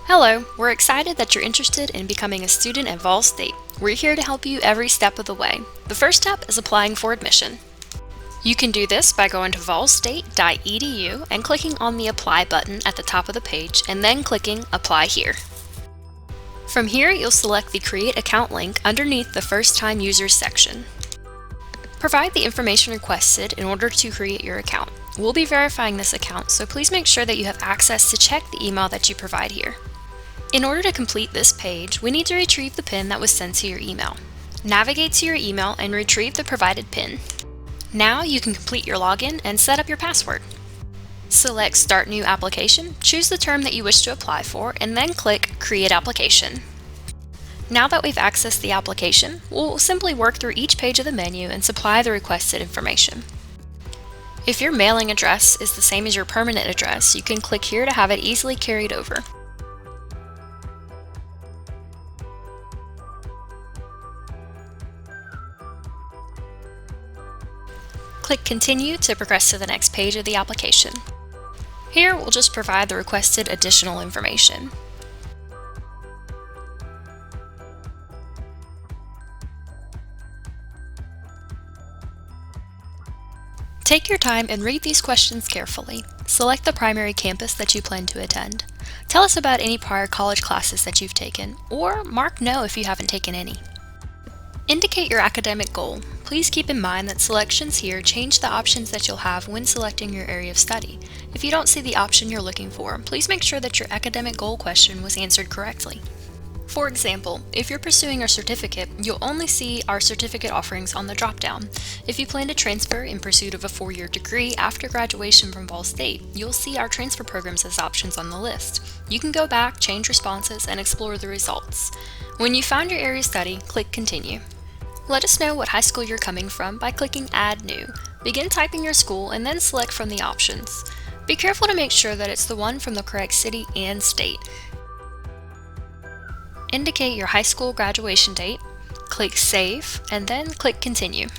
Hello, we're excited that you're interested in becoming a student at Vol State. We're here to help you every step of the way. The first step is applying for admission. You can do this by going to volstate.edu and clicking on the Apply button at the top of the page and then clicking Apply Here. From here, you'll select the Create Account link underneath the First Time Users section. Provide the information requested in order to create your account. We'll be verifying this account, so please make sure that you have access to check the email that you provide here. In order to complete this page, we need to retrieve the PIN that was sent to your email. Navigate to your email and retrieve the provided PIN. Now you can complete your login and set up your password. Select Start New Application, choose the term that you wish to apply for, and then click Create Application. Now that we've accessed the application, we'll simply work through each page of the menu and supply the requested information. If your mailing address is the same as your permanent address, you can click here to have it easily carried over. Click Continue to progress to the next page of the application. Here, we'll just provide the requested additional information. Take your time and read these questions carefully. Select the primary campus that you plan to attend. Tell us about any prior college classes that you've taken, or mark No if you haven't taken any. Indicate your academic goal. Please keep in mind that selections here change the options that you'll have when selecting your area of study. If you don't see the option you're looking for, please make sure that your academic goal question was answered correctly. For example, if you're pursuing a certificate, you'll only see our certificate offerings on the drop-down. If you plan to transfer in pursuit of a 4-year degree after graduation from Vol State, you'll see our transfer programs as options on the list. You can go back, change responses, and explore the results. When you found your area of study, click Continue. Let us know what high school you're coming from by clicking Add New. Begin typing your school and then select from the options. Be careful to make sure that it's the one from the correct city and state. Indicate your high school graduation date, click Save, and then click Continue.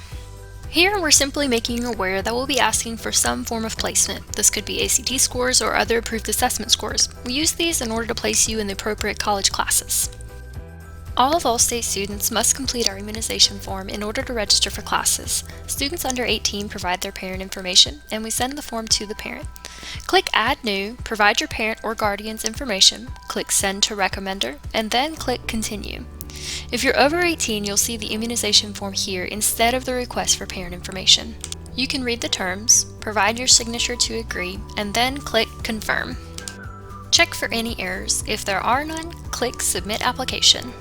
Here we're simply making you aware that we'll be asking for some form of placement. This could be ACT scores or other approved assessment scores. We use these in order to place you in the appropriate college classes. All Vol State students must complete our immunization form in order to register for classes. Students under 18 provide their parent information, and we send the form to the parent. Click Add New, provide your parent or guardian's information, click Send to Recommender, and then click Continue. If you're over 18, you'll see the immunization form here instead of the request for parent information. You can read the terms, provide your signature to agree, and then click Confirm. Check for any errors. If there are none, click Submit Application.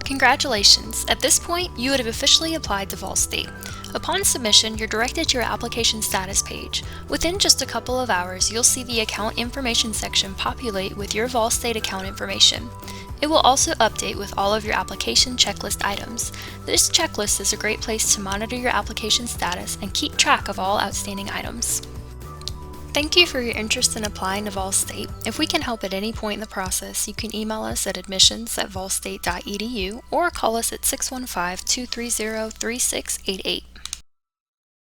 Congratulations! At this point, you would have officially applied to Vol State. Upon submission, you're directed to your application status page. Within just a couple of hours, you'll see the account information section populate with your Vol State account information. It will also update with all of your application checklist items. This checklist is a great place to monitor your application status and keep track of all outstanding items. Thank you for your interest in applying to Vol State. If we can help at any point in the process, you can email us at admissions@volstate.edu or call us at 615-230-3688.